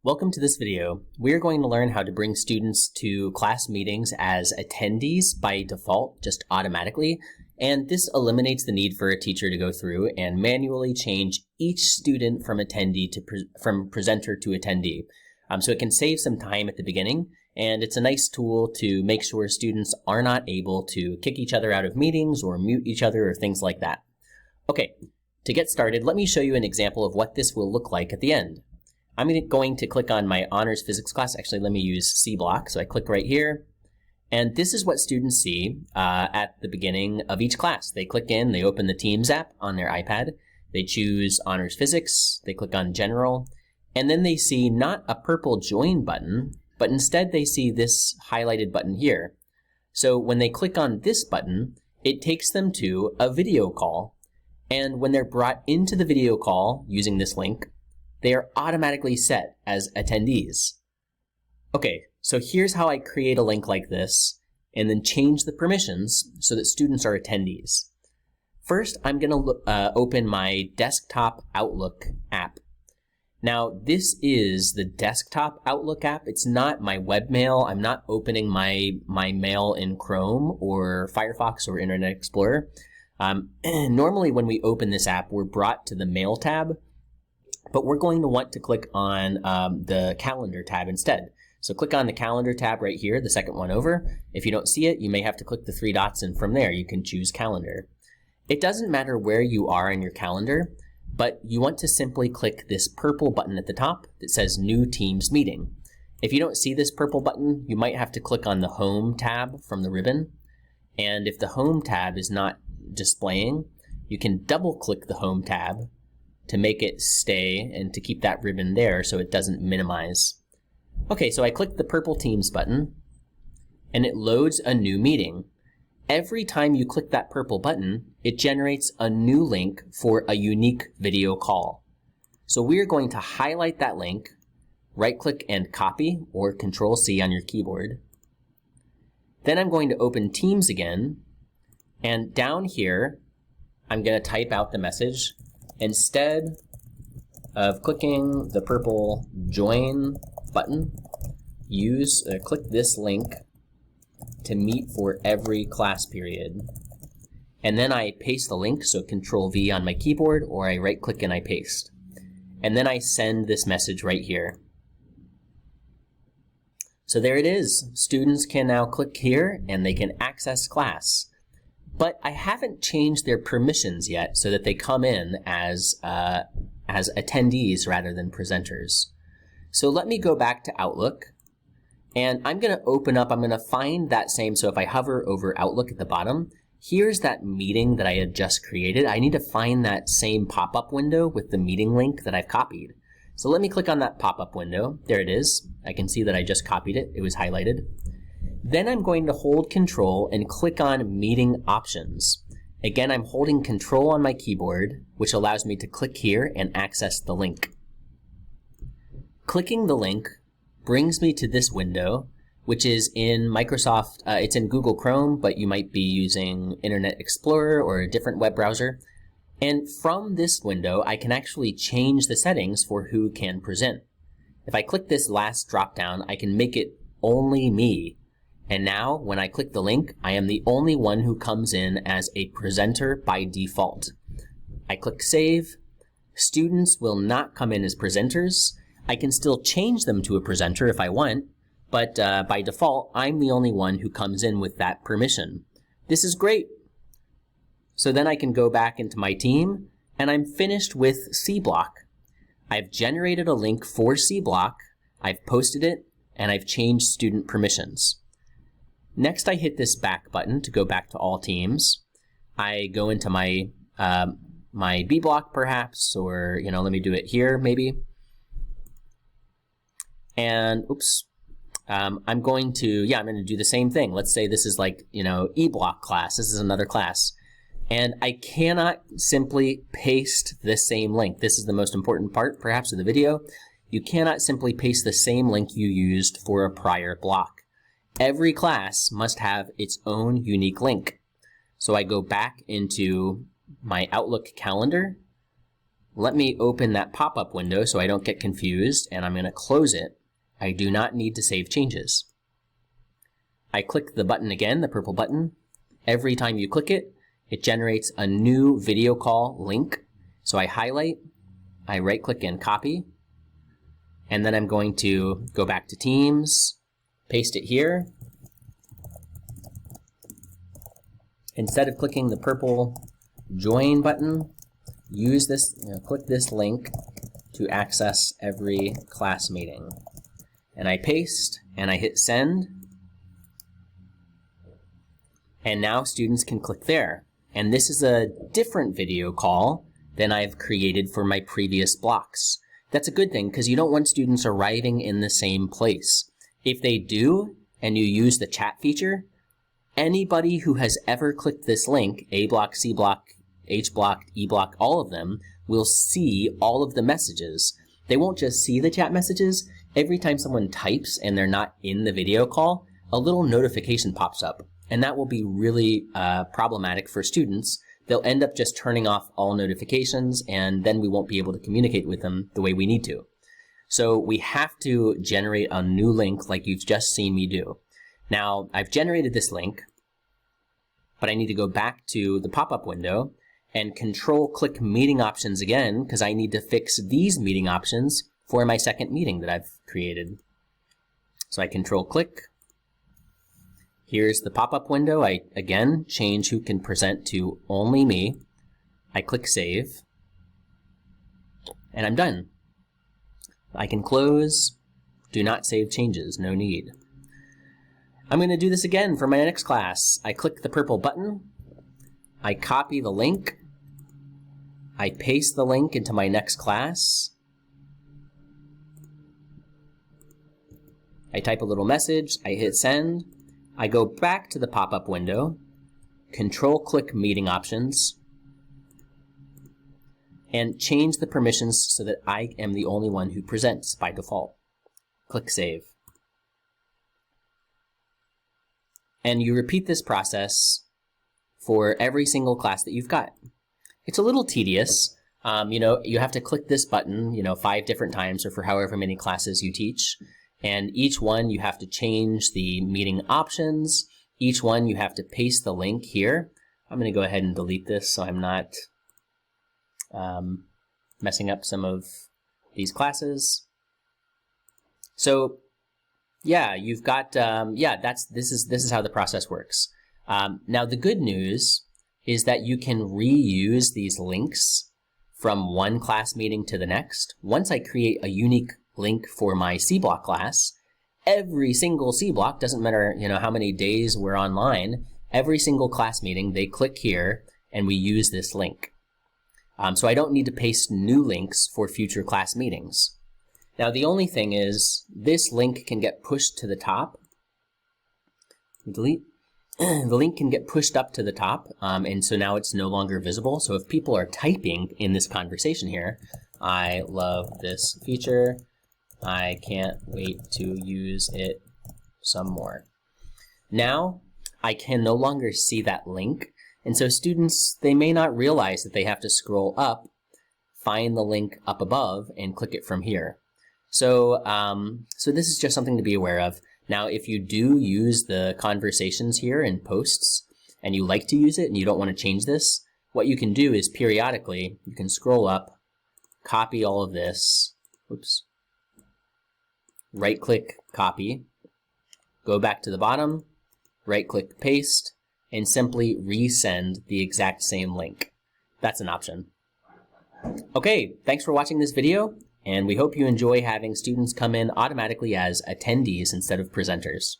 Welcome to this video. We are going to learn how to bring students to class meetings as attendees by default, just automatically, and this eliminates the need for a teacher to go through and manually change each student from attendee to from presenter to attendee. So it can save some time at the beginning, and it's a nice tool to make sure students are not able to kick each other out of meetings or mute each other or things like that. Okay, to get started, let me show you an example of what this will look like at the end. I'm going to click on my honors physics class. Actually, let me use C block. So I click right here, and this is what students see at the beginning of each class. They click in, they open the Teams app on their iPad, they choose honors physics, they click on general, and then they see not a purple join button, but instead they see this highlighted button here. So when they click on this button, it takes them to a video call, and when they're brought into the video call using this link, they are automatically set as attendees. Okay, so here's how I create a link like this and then change the permissions so that students are attendees. First, I'm going to open my desktop Outlook app. Now, this is the desktop Outlook app. It's not my webmail. I'm not opening my mail in Chrome or Firefox or Internet Explorer. Normally, when we open this app, we're brought to the Mail tab, but we're going to want to click on the Calendar tab instead. So click on the Calendar tab right here, the second one over. If you don't see it, you may have to click the three dots, and from there you can choose Calendar. It doesn't matter where you are in your calendar, but you want to simply click this purple button at the top that says New Teams Meeting. If you don't see this purple button, you might have to click on the Home tab from the ribbon. And if the Home tab is not displaying, you can double click the Home tab to make it stay and to keep that ribbon there so it doesn't minimize. Okay, so I click the purple Teams button and it loads a new meeting. Every time you click that purple button, it generates a new link for a unique video call. So we're going to highlight that link, right click and copy or Control C on your keyboard. Then I'm going to open Teams again, and down here I'm going to type out the message. Instead of clicking the purple join button, click this link to meet for every class period. And then I paste the link, so Control V on my keyboard, or I right click and I paste. And then I send this message right here. So there it is. Students can now click here and they can access class. But I haven't changed their permissions yet so that they come in as attendees rather than presenters. So let me go back to Outlook, and I'm going to find that same, so if I hover over Outlook at the bottom, here's that meeting that I had just created. I need to find that same pop-up window with the meeting link that I've copied. So let me click on that pop-up window. There it is. I can see that I just copied it. It was highlighted. Then I'm going to hold Control and click on Meeting Options. Again, I'm holding Control on my keyboard, which allows me to click here and access the link. Clicking the link brings me to this window, which is in Microsoft, it's in Google Chrome, but you might be using Internet Explorer or a different web browser. And from this window, I can actually change the settings for who can present. If I click this last drop down, I can make it only me. And now, when I click the link, I am the only one who comes in as a presenter by default. I click Save. Students will not come in as presenters. I can still change them to a presenter if I want, but by default, I'm the only one who comes in with that permission. This is great. So then I can go back into my team, and I'm finished with C block. I've generated a link for C block, I've posted it, and I've changed student permissions. Next, I hit this back button to go back to all teams. I go into my my B block perhaps, or let me do it here maybe. And oops, I'm going to do the same thing. Let's say this is like E block class. This is another class, and I cannot simply paste the same link. This is the most important part perhaps of the video. You cannot simply paste the same link you used for a prior block. Every class must have its own unique link. So I go back into my Outlook calendar, let me open that pop-up window so I don't get confused, and I'm going to close it. I do not need to save changes. I click the button again, the purple button. Every time you click it, it generates a new video call link. So I highlight, I right-click and copy, and then I'm going to go back to Teams, paste it here. Instead of clicking the purple join button, use this, click this link to access every class meeting. And I paste and I hit send. And now students can click there. And this is a different video call than I've created for my previous blocks. That's a good thing because you don't want students arriving in the same place. If they do, and you use the chat feature, anybody who has ever clicked this link, A block, C block, H block, E block, all of them, will see all of the messages. They won't just see the chat messages. Every time someone types and they're not in the video call, a little notification pops up. And that will be really problematic for students. They'll end up just turning off all notifications, and then we won't be able to communicate with them the way we need to. So we have to generate a new link like you've just seen me do. Now, I've generated this link, but I need to go back to the pop-up window and control-click meeting options again, because I need to fix these meeting options for my second meeting that I've created. So I control-click. Here's the pop-up window. I, again, change who can present to only me. I click Save, and I'm done. I can close. Do not save changes. No need. I'm going to do this again for my next class. I click the purple button. I copy the link. I paste the link into my next class. I type a little message. I hit send. I go back to the pop-up window, control-click meeting options, and change the permissions so that I am the only one who presents by default. Click Save. And you repeat this process for every single class that you've got. It's a little tedious. You have to click this button, 5 different times or for however many classes you teach. And each one you have to change the meeting options. Each one you have to paste the link here. I'm going to go ahead and delete this so I'm not messing up some of these classes. So yeah, you've got, this is how the process works. Now the good news is that you can reuse these links from one class meeting to the next. Once I create a unique link for my C block class, every single C block, doesn't matter how many days we're online, every single class meeting, they click here and we use this link. So I don't need to paste new links for future class meetings. Now the only thing is this link can get pushed to the top. Delete. The link can get pushed up to the top, and so now it's no longer visible. So if people are typing in this conversation here, I love this feature, I can't wait to use it some more. Now I can no longer see that link, and so students, they may not realize that they have to scroll up, find the link up above, and click it from here. So, so this is just something to be aware of. Now, if you do use the conversations here in posts, and you like to use it and you don't want to change this, what you can do is periodically, you can scroll up, copy all of this, oops, right-click, copy, go back to the bottom, right-click, paste, and simply resend the exact same link. That's an option. Okay, thanks for watching this video, and we hope you enjoy having students come in automatically as attendees instead of presenters.